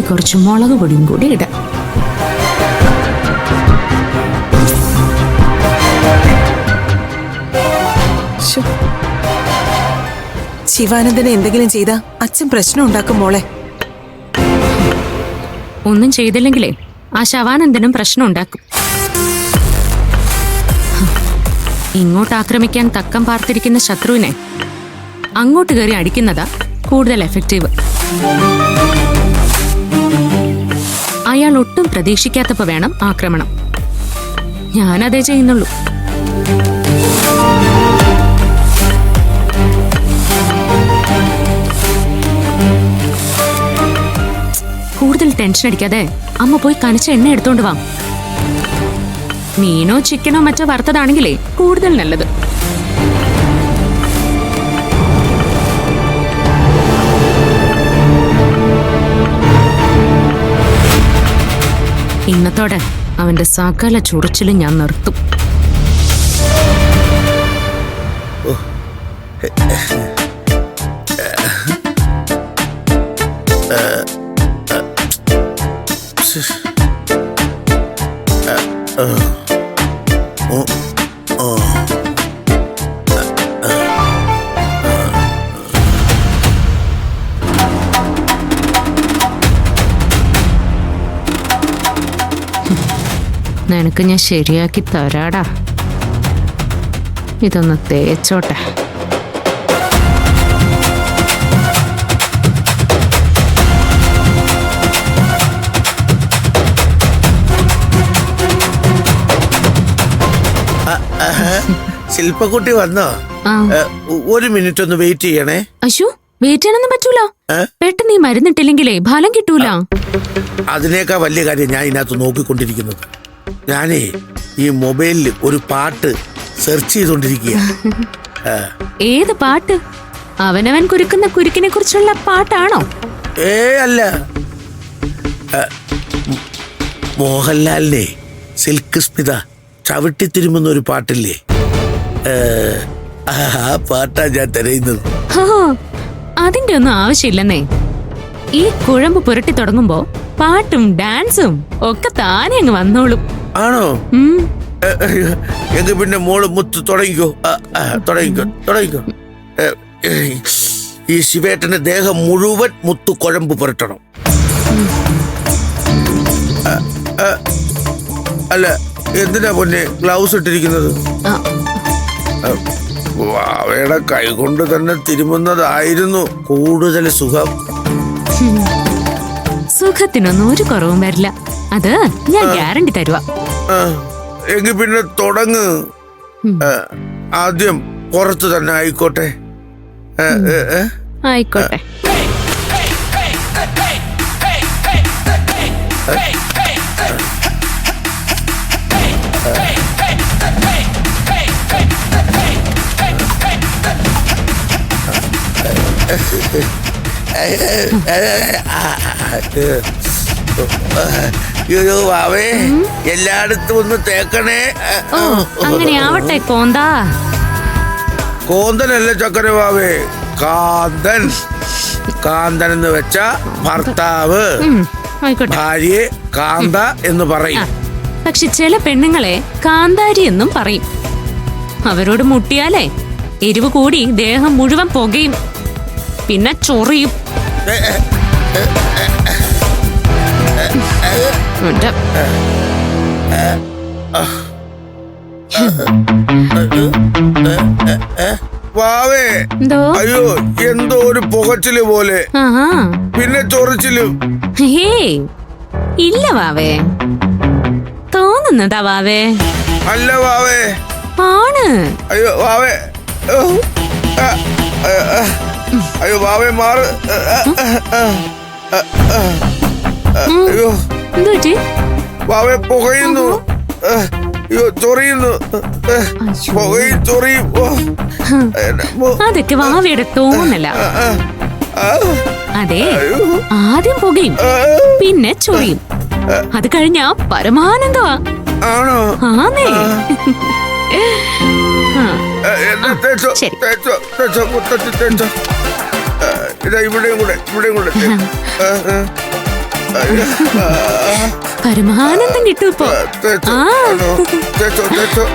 കുറച്ച് മുളക് പൊടിയും കൂടി ഇടാം. ശിവാനന്ദനെ എന്തെങ്കിലും ചെയ്താ അച്ഛൻ പ്രശ്നം ഉണ്ടാക്കും മോളെ. ഒന്നും ചെയ്തില്ലെങ്കിലേ ആ ശവാനന്ദനും പ്രശ്നം ഉണ്ടാക്കും. ഇങ്ങോട്ട് ആക്രമിക്കാൻ തക്കം പാർത്തിരിക്കുന്ന ശത്രുവിനെ അങ്ങോട്ട് കയറി അടിക്കുന്നതാ കൂടുതൽ എഫക്റ്റീവ്. അയാൾ ഒട്ടും പ്രതീക്ഷിക്കാത്തപ്പോ വേണം ആക്രമണം. ഞാനതേ ചെയ്യുന്നുള്ളൂ. കൂടുതൽ ടെൻഷൻ അടിക്കാതെ അമ്മ പോയി കനച്ച എണ്ണ എടുത്തോണ്ട് വാ. മീനോ ചിക്കനോ മറ്റോ വറുത്തതാണെങ്കിലേ കൂടുതൽ നല്ലത്. ഇന്നത്തോടെ അവന്റെ സകല ചൊറിച്ചിലും ഞാൻ നിർത്തും. നിനക്ക് ഞാൻ ശരിയാക്കി തരാടാ. ഇതൊന്ന് തേച്ചോട്ടെ. ശില്പക്കുട്ടി വന്നോ? ഒരു മിനിറ്റ് ഒന്ന് വെയിറ്റ് ചെയ്യണേ. അയ്യോ, വെയിറ്റ് ചെയ്യാനൊന്നും പറ്റൂല. പെട്ടെന്ന് ഈ മരുന്നിട്ടില്ലെങ്കിലേ ഫലം കിട്ടൂല. അതിനേക്കാൾ വലിയ കാര്യം ഞാൻ ഇതിനകത്ത് നോക്കിക്കൊണ്ടിരിക്കുന്നത്. ഞാനേ ഈ മൊബൈലിൽ ഒരു പാട്ട് സെർച്ച് ചെയ്തോണ്ടിരിക്കുക. ഏത് പാട്ട്? അവനവൻ കുരുക്കുന്ന കുരുക്കിനെ കുറിച്ചുള്ള പാട്ടാണോ? അല്ല, മോഹൻലാലിനെ സിൽക്ക് സ്മിത ചവിട്ടിത്തിരുമുന്ന ഒരു പാട്ടില്ലേ, ആ പാട്ടാ ഞാൻ തിരയുന്നത്. അതിന്റെ ഒന്നും ആവശ്യമില്ലെന്നേ. ഈ കുഴമ്പ് പുരട്ടി തുടങ്ങുമ്പോ പാട്ടും ഡാൻസും ഒക്കെ താനെ അങ്ങ് വന്നോളും. ആണോ? എങ്കിൽ പിന്നെ മോള് മുത്ത് തുടങ്ങിക്കോ. തുടങ്ങിക്കോ. ഈ ശിവേട്ടന്റെ ദേഹം മുഴുവൻ മുത്തു കുഴമ്പ് പുരട്ടണം. അല്ല, എന്തിനാ പൊന്നെ ഗ്ലൗസ് ഇട്ടിരിക്കുന്നത്? വാവയുടെ കൈ കൊണ്ട് തന്നെ തിരുമുന്നതായിരുന്നു കൂടുതൽ സുഖം. സുഖത്തിനൊന്നും ഒരു കുറവും വരില്ല. അത് ഞാൻ ഗ്യാരണ്ടി തരുവാ. എങ്കിൽ പിന്നെ തുടങ്ങ്. ആദ്യം പുറത്ത് തന്നെ ആയിക്കോട്ടെ. ആയിക്കോട്ടെ. വാവേ, എല്ലായിടത്തും ഒന്ന് തേക്കണേ. അങ്ങനെ ആവട്ടെ കോന്താ. കോന്തനല്ല ചക്കര വാവേ, കാന്തൻ. കാന്തൻ എന്ന് വെച്ച ഭർത്താവ്, ഭാര്യയെ കാന്ത എന്ന് പറയും. പക്ഷെ ചില പെണ്ണുങ്ങളെ കാന്താരി എന്നും പറയും. അവരോട് മുട്ടിയാലേ എരിവ് കൂടി ദേഹം മുഴുവൻ പുകയും, പിന്നെ ചൊറിയും. വാവേ, അയ്യോ, എന്തോ ഒരു പുകച്ചില് പോലെ, പിന്നെ ചൊറിച്ചിലും. ഇല്ല വാവേ, തോന്നുന്നതാ വാവേ. അല്ല വാവേ, ആണ്. അയ്യോ വാവേ, അയ്യോ വാവേ മാറ്. അയ്യോ എന്തുപറ്റി? വാവേ പുകയുന്നു. അയ്യോ ചൊറിയുന്നു. പുകയും ചൊറിയും. അതൊക്കെ വാവയുടെ തോന്നല. അതെ, ആദ്യം പുകയും പിന്നെ ചൊറിയും. അത് കഴിഞ്ഞാ പരമാനന്ദമാ. ആണോ? ആന്നേ. ഇവിടെയും കൂടെ പരമാനന്ദം കിട്ടും ഇപ്പൊ. തേച്ചോ, ആ തേച്ചോ, തേച്ചോ.